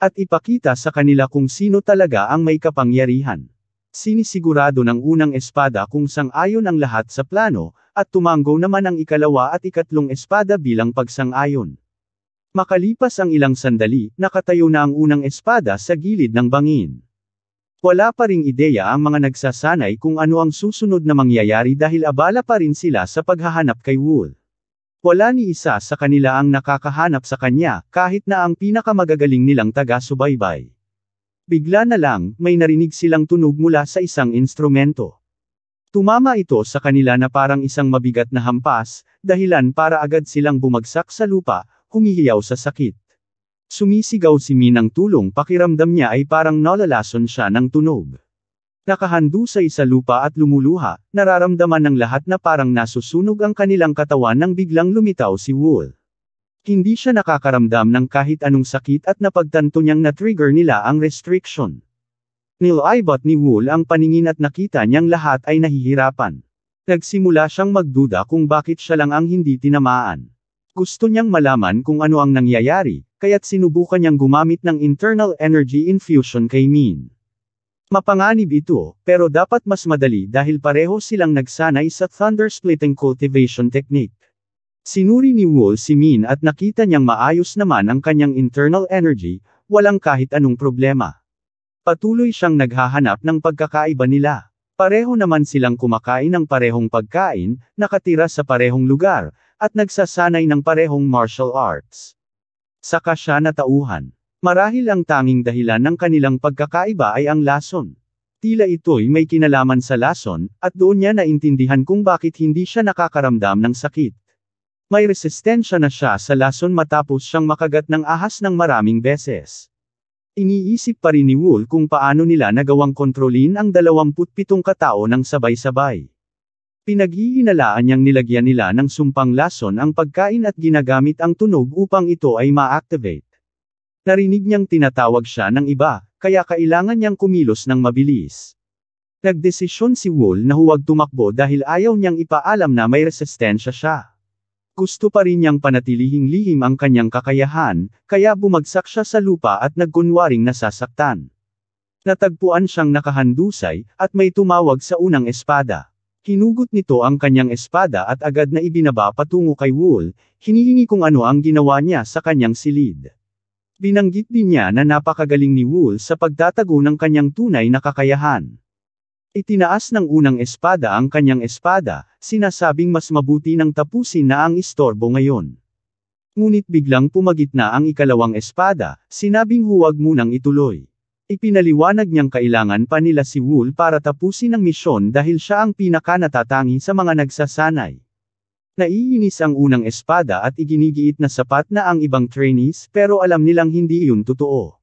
At ipakita sa kanila kung sino talaga ang may kapangyarihan. Sinisigurado ng unang espada kung sang-ayon ang lahat sa plano, at tumanggo naman ang ikalawa at ikatlong espada bilang pagsang-ayon. Makalipas ang ilang sandali, nakatayo na ang unang espada sa gilid ng bangin. Wala pa ring ideya ang mga nagsasanay kung ano ang susunod na mangyayari dahil abala pa rin sila sa paghahanap kay Wool. Wala ni isa sa kanila ang nakakahanap sa kanya, kahit na ang pinakamagagaling nilang taga-subaybay. Bigla na lang, may narinig silang tunog mula sa isang instrumento. Tumama ito sa kanila na parang isang mabigat na hampas, dahilan para agad silang bumagsak sa lupa, humihiyaw sa sakit. Sumisigaw si Min ng tulong, pakiramdam niya ay parang nalalason siya ng tunog. Nakahandusay sa lupa at lumuluha, nararamdaman ng lahat na parang nasusunog ang kanilang katawan nang biglang lumitaw si Wool. Hindi siya nakakaramdam ng kahit anong sakit at napagtanto niyang na-trigger nila ang restriction. Nilaybot ni Wool ang paningin at nakita niyang lahat ay nahihirapan. Nagsimula siyang magduda kung bakit siya lang ang hindi tinamaan. Gusto niyang malaman kung ano ang nangyayari, kaya't sinubukan niyang gumamit ng internal energy infusion kay Min. Mapanganib ito, pero dapat mas madali dahil pareho silang nagsanay sa thunder splitting cultivation technique. Sinuri ni Wool si Min at nakita niyang maayos naman ang kanyang internal energy, walang kahit anong problema. Patuloy siyang naghahanap ng pagkakaiba nila. Pareho naman silang kumakain ng parehong pagkain, nakatira sa parehong lugar, at nagsasanay ng parehong martial arts. Saka siya natauhan. Marahil ang tanging dahilan ng kanilang pagkakaiba ay ang lason. Tila ito'y may kinalaman sa lason, at doon niya naintindihan kung bakit hindi siya nakakaramdam ng sakit. May resistensya na siya sa lason matapos siyang makagat ng ahas ng maraming beses. Iniisip pa rin ni Wool kung paano nila nagawang kontrolin ang 27 katao ng sabay-sabay. Pinag-iinalaan niyang nilagyan nila ng sumpang lason ang pagkain at ginagamit ang tunog upang ito ay ma-activate. Narinig niyang tinatawag siya ng iba, kaya kailangan niyang kumilos ng mabilis. Nagdesisyon si Wool na huwag tumakbo dahil ayaw niyang ipaalam na may resistensya siya. Gusto pa rin niyang panatilihing lihim ang kanyang kakayahan, kaya bumagsak siya sa lupa at nagkunwaring nasasaktan. Natagpuan siyang nakahandusay, at may tumawag sa unang espada. Hinugot nito ang kanyang espada at agad na ibinaba patungo kay Wool, hinihingi kung ano ang ginawa niya sa kanyang silid. Binanggit din niya na napakagaling ni Wool sa pagtatago ng kanyang tunay na kakayahan. Itinaas ng unang espada ang kanyang espada, sinasabing mas mabuti nang tapusin na ang istorbo ngayon. Ngunit biglang pumagitna ang ikalawang espada, sinabing huwag munang ituloy. Ipinaliwanag niyang kailangan pa nila si Wool para tapusin ang misyon dahil siya ang pinakanatatangi sa mga nagsasanay. Naiinis ang unang espada at iginigiit na sapat na ang ibang trainees pero alam nilang hindi iyon totoo.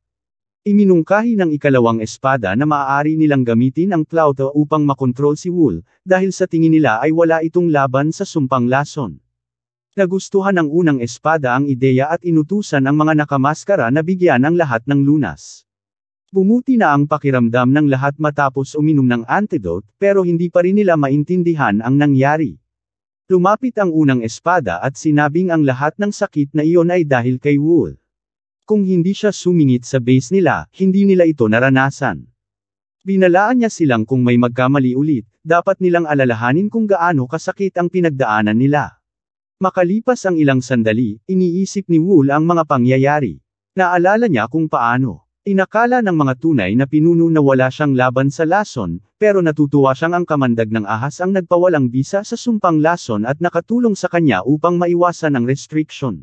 Iminungkahi ng ikalawang espada na maaari nilang gamitin ang plauto upang makontrol si Wool, dahil sa tingin nila ay wala itong laban sa sumpang lason. Nagustuhan ng unang espada ang ideya at inutusan ang mga nakamaskara na bigyan ang lahat ng lunas. Bumuti na ang pakiramdam ng lahat matapos uminom ng antidote, pero hindi pa rin nila maintindihan ang nangyari. Lumapit ang unang espada at sinabing ang lahat ng sakit na iyon ay dahil kay Wool. Kung hindi siya sumingit sa base nila, hindi nila ito naranasan. Binalaan niya silang kung may magkamali ulit, dapat nilang alalahanin kung gaano kasakit ang pinagdaanan nila. Makalipas ang ilang sandali, iniisip ni Wool ang mga pangyayari. Naalala niya kung paano. Inakala ng mga tunay na pinuno na wala siyang laban sa lason, pero natutuwa siyang ang kamandag ng ahas ang nagpawalang bisa sa sumpang lason at nakatulong sa kanya upang maiwasan ang restriction.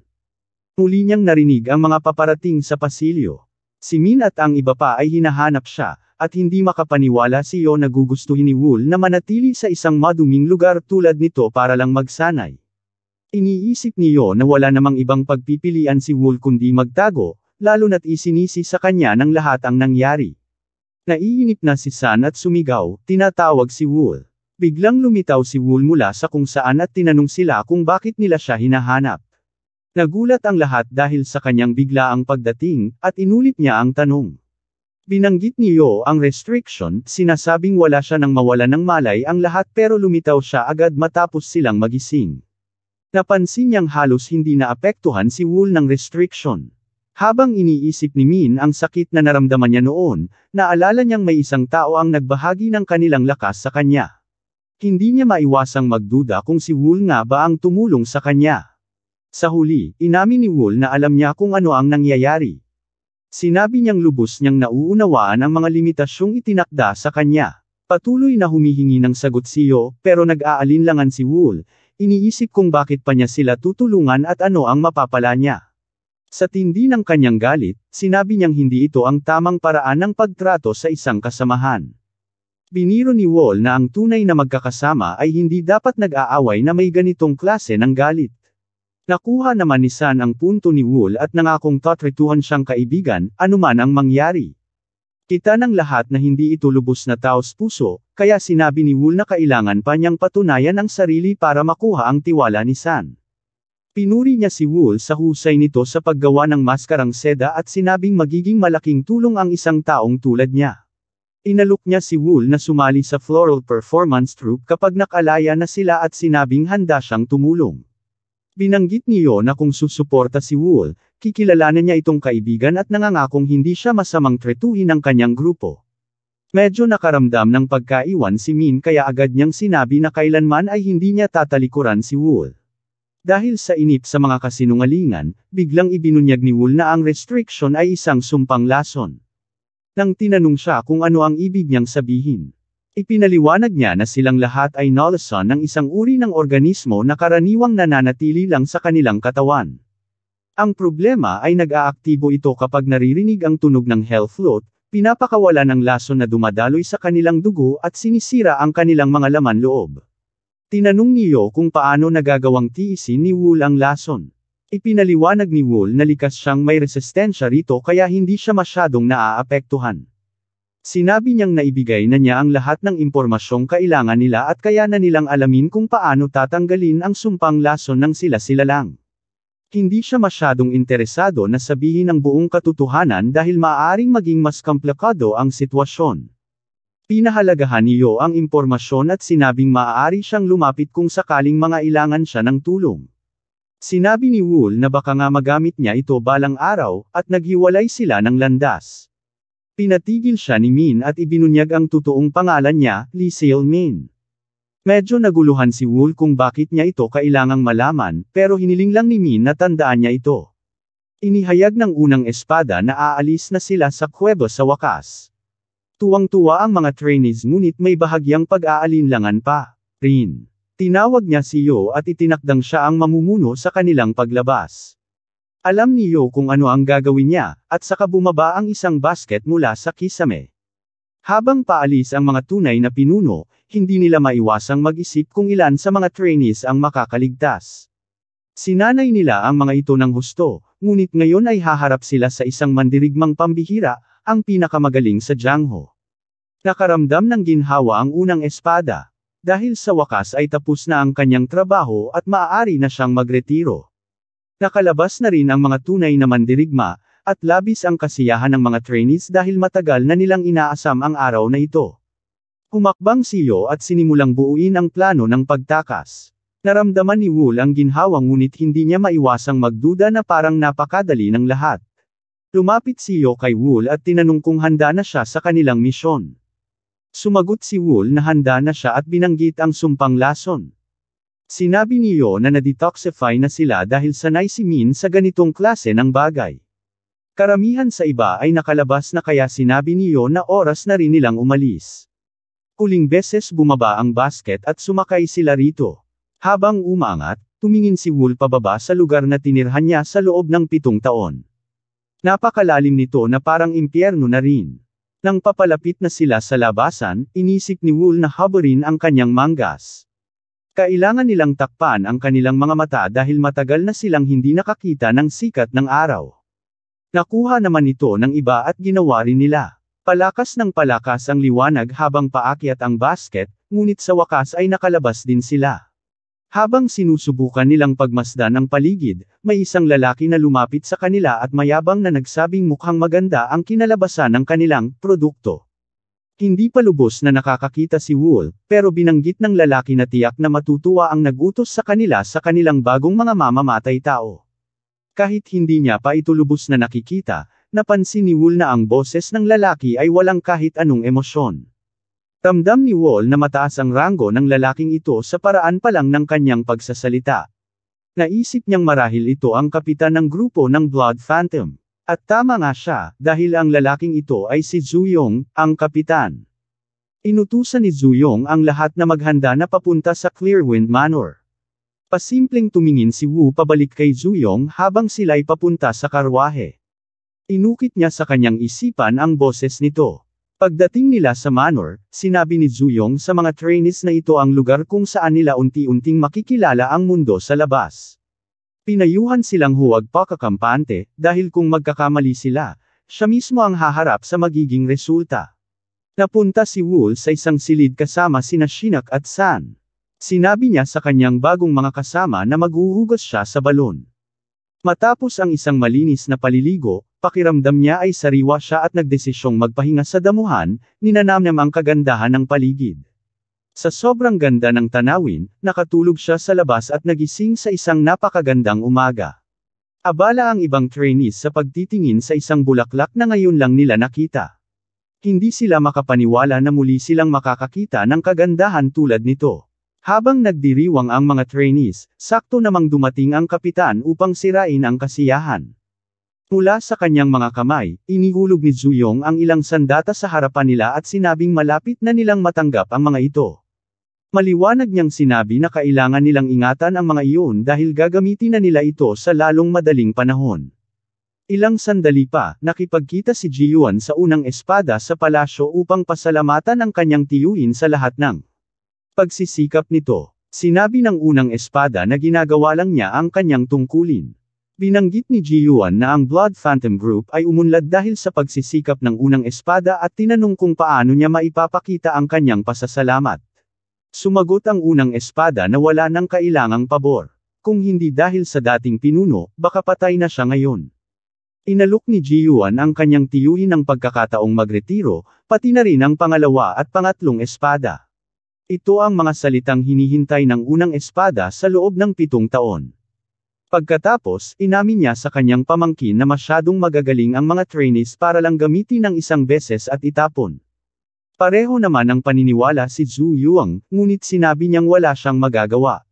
Muli niyang narinig ang mga paparating sa pasilyo. Si Min at ang iba pa ay hinahanap siya, at hindi makapaniwala si Yo na gugustuhin ni Wool na manatili sa isang maduming lugar tulad nito para lang magsanay. Iniisip ni Yo na wala namang ibang pagpipilian si Wool kundi magtago, lalo na't isinisi sa kanya ng lahat ang nangyari. Naiinip na si San at sumigaw, tinatawag si Wool. Biglang lumitaw si Wool mula sa kung saan at tinanong sila kung bakit nila siya hinahanap. Nagulat ang lahat dahil sa kanyang biglaang pagdating, at inulit niya ang tanong. Binanggit ni Yo ang restriction, sinasabing wala siya nang mawala ng malay ang lahat pero lumitaw siya agad matapos silang magising. Napansin niyang halos hindi naapektuhan si Wool ng restriction. Habang iniisip ni Min ang sakit na naramdaman niya noon, naalala niyang may isang tao ang nagbahagi ng kanilang lakas sa kanya. Hindi niya maiwasang magduda kung si Wool nga ba ang tumulong sa kanya. Sa huli, inamin ni Wool na alam niya kung ano ang nangyayari. Sinabi niyang lubos niyang nauunawaan ang mga limitasyong itinakda sa kanya. Patuloy na humihingi ng sagot si Yo, pero nag-aalinlangan si Wool. Iniisip kung bakit pa niya sila tutulungan at ano ang mapapala niya. Sa tindi ng kanyang galit, sinabi niyang hindi ito ang tamang paraan ng pagtrato sa isang kasamahan. Biniro ni Wool na ang tunay na magkakasama ay hindi dapat nag-aaway na may ganitong klase ng galit. Nakuha naman ni San ang punto ni Wool at nangakong tatrituhan siyang kaibigan, anuman ang mangyari. Kita ng lahat na hindi ito lubos na taos puso, kaya sinabi ni Wool na kailangan pa niyang patunayan ang sarili para makuha ang tiwala ni San. Pinuri niya si Wool sa husay nito sa paggawa ng maskarang seda at sinabing magiging malaking tulong ang isang taong tulad niya. Inalok niya si Wool na sumali sa floral performance troupe kapag nakalaya na sila at sinabing handa siyang tumulong. Binanggit niyo na kung susuporta si Wool, kikilalanin niya itong kaibigan at nangangakong hindi siya masamang tretuhin ng kanyang grupo. Medyo nakaramdam ng pagkaiwan si Min kaya agad niyang sinabi na kailanman ay hindi niya tatalikuran si Wool. Dahil sa inip sa mga kasinungalingan, biglang ibinunyag ni Wool na ang restriction ay isang sumpang lason. Nang tinanong siya kung ano ang ibig niyang sabihin, ipinaliwanag niya na silang lahat ay nolason ng isang uri ng organismo na karaniwang nananatili lang sa kanilang katawan. Ang problema ay nag-aaktibo ito kapag naririnig ang tunog ng hell float, pinapakawala ng lason na dumadaloy sa kanilang dugo at sinisira ang kanilang mga laman loob. Tinanong niyo kung paano nagagawang tiisin ni Wool ang lason. Ipinaliwanag ni Wool na likas siyang may resistensya rito kaya hindi siya masyadong naaapektuhan. Sinabi niyang naibigay na niya ang lahat ng impormasyong kailangan nila at kaya na nilang alamin kung paano tatanggalin ang sumpang lason ng sila-sila lang. Hindi siya masyadong interesado na sabihin ang buong katotohanan dahil maaaring maging mas komplikado ang sitwasyon. Pinahalagahan niyo ang impormasyon at sinabing maaari siyang lumapit kung sakaling mangailangan siya ng tulong. Sinabi ni Wool na baka nga magamit niya ito balang araw, at naghiwalay sila ng landas. Pinatigil siya ni Min at ibinunyag ang totoong pangalan niya, Liesl Min. Medyo naguluhan si Wool kung bakit niya ito kailangang malaman, pero hiniling lang ni Min na tandaan niya ito. Inihayag ng unang espada na aalis na sila sa kuweba sa wakas. Tuwang-tuwa ang mga trainees ngunit may bahagyang pag-aalinlangan pa rin. Tinawag niya si Yo at itinakdang siya ang mamumuno sa kanilang paglabas. Alam ni Yo kung ano ang gagawin niya, at saka bumaba ang isang basket mula sa kisame. Habang paalis ang mga tunay na pinuno, hindi nila maiwasang mag-isip kung ilan sa mga trainees ang makakaligtas. Sinanay nila ang mga ito ng husto, ngunit ngayon ay haharap sila sa isang mandirigmang pambihira, ang pinakamagaling sa Jiangho. Nakaramdam ng ginhawa ang unang espada. Dahil sa wakas ay tapos na ang kanyang trabaho at maaari na siyang magretiro. Nakalabas na rin ang mga tunay na mandirigma, at labis ang kasiyahan ng mga trainees dahil matagal na nilang inaasam ang araw na ito. Humakbang si Yo at sinimulang buuin ang plano ng pagtakas. Naramdaman ni Wool ang ginhawa ngunit hindi niya maiwasang magduda na parang napakadali ng lahat. Lumapit si Yo kay Wool at tinanong kung handa na siya sa kanilang misyon. Sumagot si Wool na handa na siya at binanggit ang sumpang lason. Sinabi ni Yo na na-detoxify na sila dahil sanay si Min sa ganitong klase ng bagay. Karamihan sa iba ay nakalabas na kaya sinabi ni Yo na oras na rin nilang umalis. Huling beses bumaba ang basket at sumakay sila rito. Habang umangat, tumingin si Wool pababa sa lugar na tinirhan niya sa loob ng 7 taon. Napakalalim nito na parang impyerno na rin. Nang papalapit na sila sa labasan, inisip ni Wool na haburin ang kanyang manggas. Kailangan nilang takpan ang kanilang mga mata dahil matagal na silang hindi nakakita ng sikat ng araw. Nakuha naman ito ng iba at ginawa rin nila. Palakas ng palakas ang liwanag habang paakyat ang basket, ngunit sa wakas ay nakalabas din sila. Habang sinusubukan nilang pagmasdan ang paligid, may isang lalaki na lumapit sa kanila at mayabang na nagsabing mukhang maganda ang kinalabasan ng kanilang produkto. Hindi pa lubos na nakakakita si Wool, pero binanggit ng lalaki na tiyak na matutuwa ang nag-utos sa kanila sa kanilang bagong mga mamamatay tao. Kahit hindi niya pa ito lubos na nakikita, napansin ni Wool na ang boses ng lalaki ay walang kahit anong emosyon. Ramdam ni Wool na mataas ang ranggo ng lalaking ito sa paraan pa lang ng kanyang pagsasalita. Naisip niyang marahil ito ang kapitan ng grupo ng Blood Phantom. At tama nga siya, dahil ang lalaking ito ay si Zuyong, ang kapitan. Inutusan ni Zuyong ang lahat na maghanda na papunta sa Clearwind Manor. Pasimpleng tumingin si Wu pabalik kay Zuyong habang sila'y papunta sa karwahe. Inukit niya sa kanyang isipan ang boses nito. Pagdating nila sa manor, sinabi ni Zuyong sa mga trainees na ito ang lugar kung saan nila unti-unting makikilala ang mundo sa labas. Pinayuhan silang huwag pakakampante, dahil kung magkakamali sila, siya mismo ang haharap sa magiging resulta. Napunta si Wool sa isang silid kasama sina Shinnok at San. Sinabi niya sa kanyang bagong mga kasama na maghuhugas siya sa balon. Matapos ang isang malinis na paliligo, pakiramdam niya ay sariwa siya at nagdesisyong magpahinga sa damuhan, ninanamnam ang kagandahan ng paligid. Sa sobrang ganda ng tanawin, nakatulog siya sa labas at nagising sa isang napakagandang umaga. Abala ang ibang trainees sa pagtitingin sa isang bulaklak na ngayon lang nila nakita. Hindi sila makapaniwala na muli silang makakakita ng kagandahan tulad nito. Habang nagdiriwang ang mga trainees, sakto namang dumating ang kapitan upang sirain ang kasiyahan. Mula sa kanyang mga kamay, inihulog ni Zuyong ang ilang sandata sa harapan nila at sinabing malapit na nilang matanggap ang mga ito. Maliwanag niyang sinabi na kailangan nilang ingatan ang mga iyon dahil gagamitin na nila ito sa lalong madaling panahon. Ilang sandali pa, nakipagkita si Jiyuan sa unang espada sa palasyo upang pasalamatan ang kanyang tiyuhin sa lahat ng pagsisikap nito. Sinabi ng unang espada na ginagawa lang niya ang kanyang tungkulin. Binanggit ni Jiyuan na ang Blood Phantom Group ay umunlad dahil sa pagsisikap ng unang espada at tinanong kung paano niya maipapakita ang kanyang pasasalamat. Sumagot ang unang espada na wala nang kailangang pabor. Kung hindi dahil sa dating pinuno, baka patay na siya ngayon. Inalok ni Jiyuan ang kanyang tiyuhin ng pagkakataong magretiro, pati na rin ang pangalawa at pangatlong espada. Ito ang mga salitang hinihintay ng unang espada sa loob ng 7 taon. Pagkatapos, inamin niya sa kanyang pamangkin na masyadong magagaling ang mga trainees para lang gamitin ng isang beses at itapon. Pareho naman ang paniniwala si Zuyong, ngunit sinabi niyang wala siyang magagawa.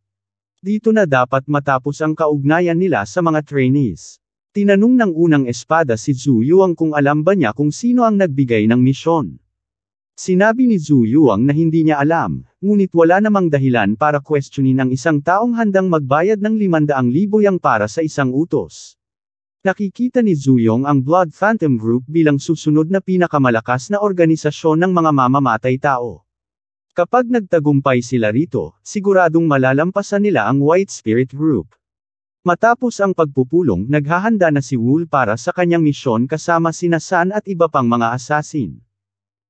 Dito na dapat matapos ang kaugnayan nila sa mga trainees. Tinanong ng unang espada si Zuyong kung alam ba niya kung sino ang nagbigay ng misyon. Sinabi ni Zuyong na hindi niya alam, ngunit wala namang dahilan para questionin ang isang taong handang magbayad ng 500,000 yang para sa isang utos. Nakikita ni Zuyong ang Blood Phantom Group bilang susunod na pinakamalakas na organisasyon ng mga mamamatay tao. Kapag nagtagumpay sila rito, siguradong malalampasan nila ang White Spirit Group. Matapos ang pagpupulong, naghahanda na si Wool para sa kanyang misyon kasama sina San at iba pang mga assassin.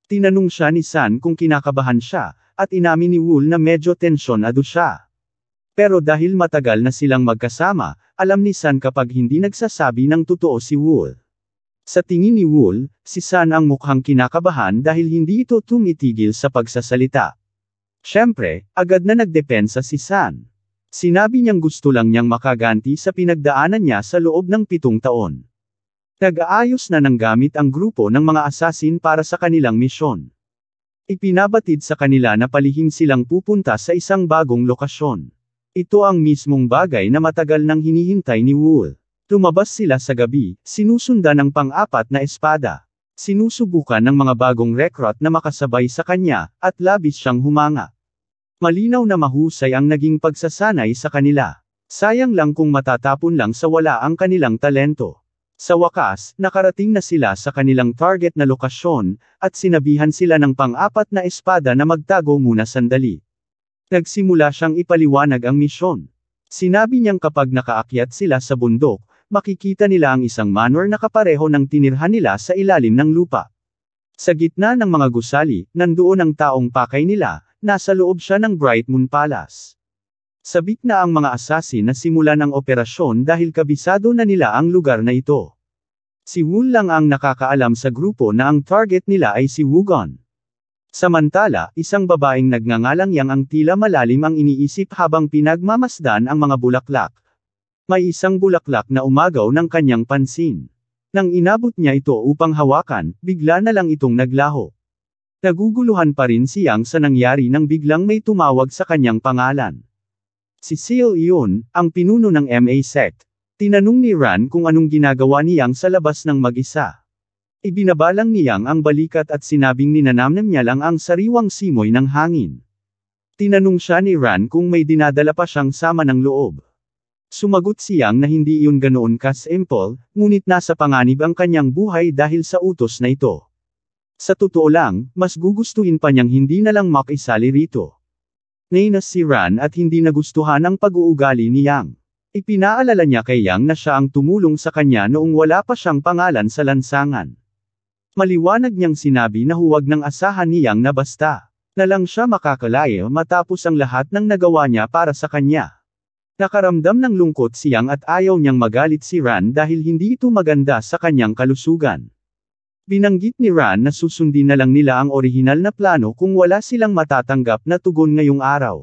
Tinanong siya ni San kung kinakabahan siya, at inamin ni Wool na medyo tensyonado siya. Pero dahil matagal na silang magkasama, alam ni San kapag hindi nagsasabi ng totoo si Wool. Sa tingin ni Wool, si San ang mukhang kinakabahan dahil hindi ito tumitigil sa pagsasalita. Siyempre, agad na nagdepensa si San. Sinabi niyang gusto lang niyang makaganti sa pinagdaanan niya sa loob ng 7 taon. Nag-aayos na ng gamit ang grupo ng mga assassin para sa kanilang misyon. Ipinabatid sa kanila na palihim silang pupunta sa isang bagong lokasyon. Ito ang mismong bagay na matagal nang hinihintay ni Wool. Lumabas sila sa gabi, sinusundan ng pang-4 na espada. Sinusubukan ng mga bagong recruit na makasabay sa kanya, at labis siyang humanga. Malinaw na mahusay ang naging pagsasanay sa kanila. Sayang lang kung matatapon lang sa wala ang kanilang talento. Sa wakas, nakarating na sila sa kanilang target na lokasyon, at sinabihan sila ng pang-4 na espada na magtago muna sandali. Nagsimula siyang ipaliwanag ang misyon. Sinabi niyang kapag nakaakyat sila sa bundok, makikita nila ang isang manor na kapareho ng tinirhan nila sa ilalim ng lupa. Sa gitna ng mga gusali, nandoon ang taong pakay nila, nasa loob siya ng Bright Moon Palace. Sabik na ang mga assassin na simulan ang operasyon dahil kabisado na nila ang lugar na ito. Si Wool lang ang nakakaalam sa grupo na ang target nila ay si Wugon. Samantala, isang babaeng nagngangalang Yang ang tila malalim ang iniisip habang pinagmamasdan ang mga bulaklak. May isang bulaklak na umagaw ng kanyang pansin. Nang inabot niya ito upang hawakan, bigla na lang itong naglaho. Naguguluhan pa rin si Yang sa nangyari nang biglang may tumawag sa kanyang pangalan. Si Seal iyon, ang pinuno ng MA sect. Tinanong ni Ran kung anong ginagawa ni Yang sa labas ng mag-isa. Ibinabalang ni Yang ang balikat at sinabing ninanamnam niya lang ang sariwang simoy ng hangin. Tinanong siya ni Ran kung may dinadala pa siyang sama ng loob. Sumagot si Yang na hindi iyon ganoon ka-simple, ngunit nasa panganib ang kanyang buhay dahil sa utos na ito. Sa totoo lang, mas gugustuhin pa niyang hindi na lang makisali rito. Nainas si Ran at hindi nagustuhan ang pag-uugali ni Yang. Ipinaalala niya kay Yang na siya ang tumulong sa kanya noong wala pa siyang pangalan sa lansangan. Maliwanag niyang sinabi na huwag nang asahan ni Yang na basta na lang siya makakalaya matapos ang lahat ng nagawa niya para sa kanya. Nakaramdam ng lungkot si Yang at ayaw niyang magalit si Ran dahil hindi ito maganda sa kanyang kalusugan. Binanggit ni Ran na susundin na lang nila ang orihinal na plano kung wala silang matatanggap na tugon ngayong araw.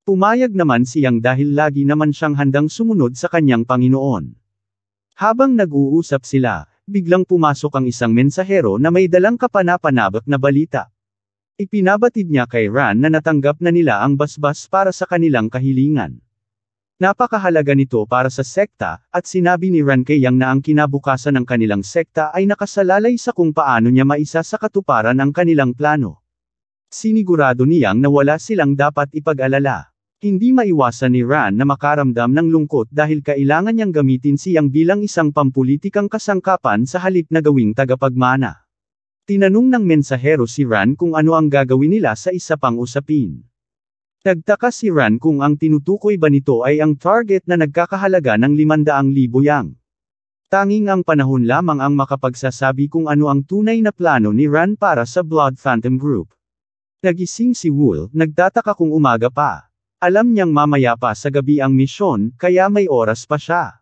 Pumayag naman si Yang dahil lagi naman siyang handang sumunod sa kanyang Panginoon. Habang nag-uusap sila, biglang pumasok ang isang mensahero na may dalang kapanapanabak na balita. Ipinabatid niya kay Ran na natanggap na nila ang basbas para sa kanilang kahilingan. Napakahalaga nito para sa sekta, at sinabi ni Ran kay Yang na ang kinabukasan ng kanilang sekta ay nakasalalay sa kung paano niya maisa sa katuparan ang kanilang plano. Sinigurado ni Yang na wala silang dapat ipag-alala. Hindi maiwasan ni Ran na makaramdam ng lungkot dahil kailangan niyang gamitin si Yang bilang isang pampulitikang kasangkapan sa halip na gawing tagapagmana. Tinanong ng mensahero si Ran kung ano ang gagawin nila sa isa pang usapin. Nagtaka si Ran kung ang tinutukoy ba nito ay ang target na nagkakahalaga ng 500,000 Yang. Tanging ang panahon lamang ang makapagsasabi kung ano ang tunay na plano ni Ran para sa Blood Phantom Group. Nagising si Wool, nagtataka kung umaga pa. Alam niyang mamaya pa sa gabi ang misyon, kaya may oras pa siya.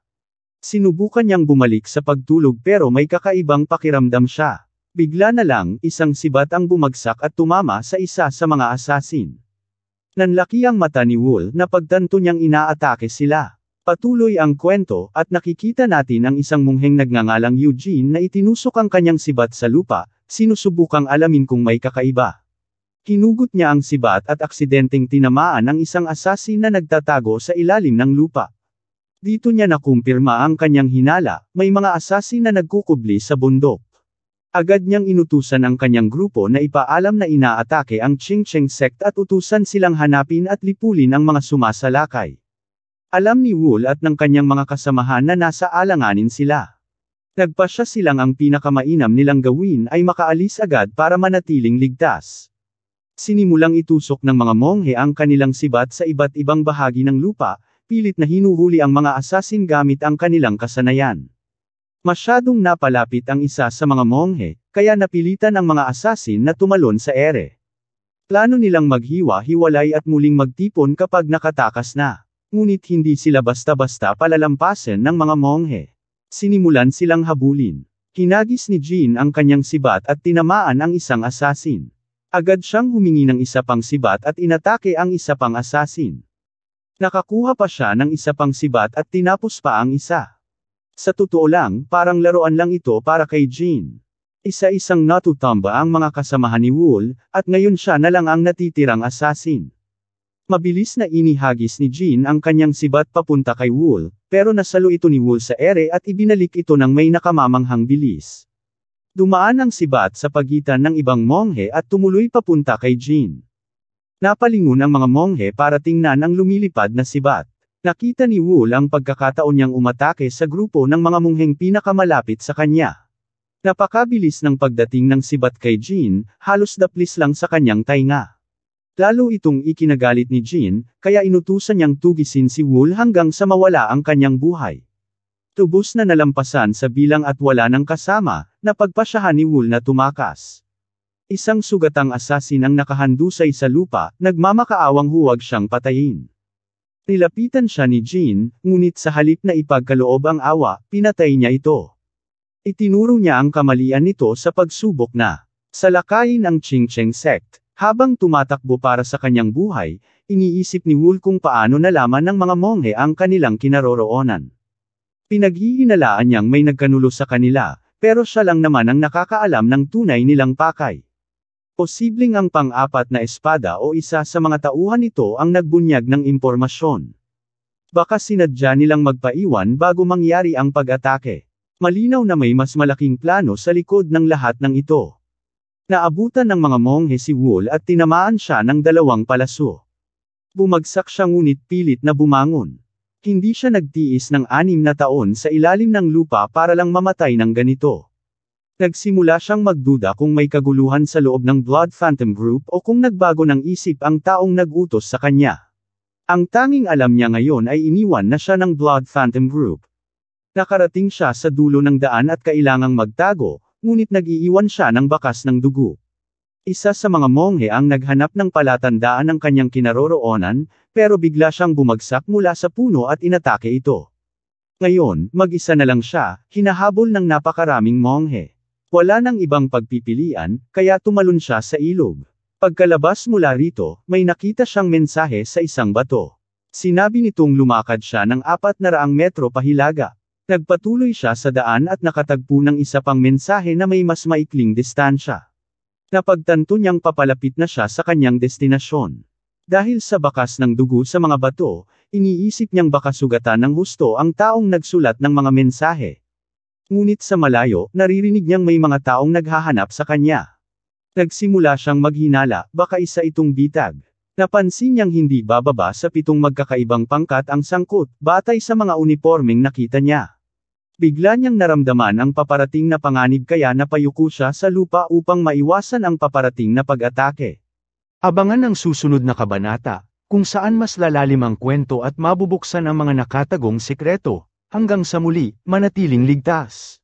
Sinubukan niyang bumalik sa pagtulog pero may kakaibang pakiramdam siya. Bigla na lang, isang sibat ang bumagsak at tumama sa isa sa mga asasin. Nanlaki ang mata ni Wool na pagtanto niyang inaatake sila. Patuloy ang kwento, at nakikita natin ang isang mungheng nagngangalang Eugene na itinusok ang kanyang sibat sa lupa, sinusubukang alamin kung may kakaiba. Hinugot niya ang sibat at aksidenteng tinamaan ang isang asasin na nagtatago sa ilalim ng lupa. Dito niya nakumpirma ang kanyang hinala, may mga asasin na nagkukubli sa bundok. Agad niyang inutusan ang kanyang grupo na ipaalam na inaatake ang Ching-Cheng sect at utusan silang hanapin at lipulin ang mga sumasalakay. Alam ni Wool at ng kanyang mga kasamahan na nasa alanganin sila. Nagpasya silang ang pinakamainam nilang gawin ay makaalis agad para manatiling ligtas. Sinimulang itusok ng mga monghe ang kanilang sibat sa iba't ibang bahagi ng lupa, pilit na hinuhuli ang mga asasin gamit ang kanilang kasanayan. Masyadong napalapit ang isa sa mga monghe, kaya napilitan ang mga asasin na tumalon sa ere. Plano nilang maghiwa-hiwalay at muling magtipon kapag nakatakas na. Ngunit hindi sila basta-basta palalampasin ng mga monghe. Sinimulan silang habulin. Hinagis ni Jean ang kanyang sibat at tinamaan ang isang asasin. Agad siyang humingi ng isa pang sibat at inatake ang isa pang asasin. Nakakuha pa siya ng isa pang sibat at tinapos pa ang isa. Sa totoo lang, parang laruan lang ito para kay Jean. Isa-isang natutamba ang mga kasamahan ni Wool, at ngayon siya na lang ang natitirang asasin. Mabilis na inihagis ni Jean ang kanyang sibat papunta kay Wool, pero nasalo ito ni Wool sa ere at ibinalik ito ng may nakamamanghang bilis. Dumaan ang sibat sa pagitan ng ibang monghe at tumuloy papunta kay Jean. Napalingon ang mga monghe para tingnan ang lumilipad na sibat. Nakita ni Wool ang pagkakataon niyang umatake sa grupo ng mga mongheng pinakamalapit sa kanya. Napakabilis ng pagdating ng sibat kay Jean, halos daplis lang sa kanyang tainga. Lalo itong ikinagalit ni Jean, kaya inutusan niyang tugisin si Wool hanggang sa mawala ang kanyang buhay. Tubos na nalampasan sa bilang at wala ng kasama, napagpasyahan ni Wool na tumakas. Isang sugatang asasin ang nakahandusay sa lupa, nagmamakaawang huwag siyang patayin. Nilapitan siya ni Jean, ngunit sa halip na ipagkaloob ang awa, pinatay niya ito. Itinuro niya ang kamalian nito sa pagsubok na salakayin ang Ching-Cheng sect. Habang tumatakbo para sa kanyang buhay, iniisip ni Wool kung paano nalaman ng mga monghe ang kanilang kinaroroonan. Pinag-iinalaan niyang may nagkanulo sa kanila, pero siya lang naman ang nakakaalam ng tunay nilang pakay. Posibleng ang pang-apat na espada o isa sa mga tauhan nito ang nagbunyag ng impormasyon. Baka sinadya nilang magpaiwan bago mangyari ang pag-atake. Malinaw na may mas malaking plano sa likod ng lahat ng ito. Naabutan ng mga monghe si Wool at tinamaan siya ng 2 palaso. Bumagsak siya ngunit pilit na bumangon. Hindi siya nagtiis ng 6 na taon sa ilalim ng lupa para lang mamatay ng ganito. Nagsimula siyang magduda kung may kaguluhan sa loob ng Blood Phantom Group o kung nagbago ng isip ang taong nag-utos sa kanya. Ang tanging alam niya ngayon ay iniwan na siya ng Blood Phantom Group. Nakarating siya sa dulo ng daan at kailangang magtago, ngunit nag-iiwan siya ng bakas ng dugo. Isa sa mga monghe ang naghanap ng palatandaan ng kanyang kinaroroonan, pero bigla siyang bumagsak mula sa puno at inatake ito. Ngayon, mag-isa na lang siya, hinahabol ng napakaraming monghe. Wala nang ibang pagpipilian, kaya tumalon siya sa ilog. Pagkalabas mula rito, may nakita siyang mensahe sa isang bato. Sinabi nitong lumakad siya ng 400 metro pahilaga. Nagpatuloy siya sa daan at nakatagpo ng isa pang mensahe na may mas maikling distansya. Napagtanto niyang papalapit na siya sa kanyang destinasyon. Dahil sa bakas ng dugo sa mga bato, iniisip niyang baka sugatan ng husto ang taong nagsulat ng mga mensahe. Ngunit sa malayo, naririnig niyang may mga taong naghahanap sa kanya. Nagsimula siyang maghinala, baka isa itong bitag. Napansin niyang hindi bababa sa 7 magkakaibang pangkat ang sangkot, batay sa mga unipormeng nakita niya. Bigla niyang naramdaman ang paparating na panganib kaya napayuko siya sa lupa upang maiwasan ang paparating na pag-atake. Abangan ang susunod na kabanata, kung saan mas lalalim ang kwento at mabubuksan ang mga nakatagong sekreto. Hanggang sa muli, manatiling ligtas.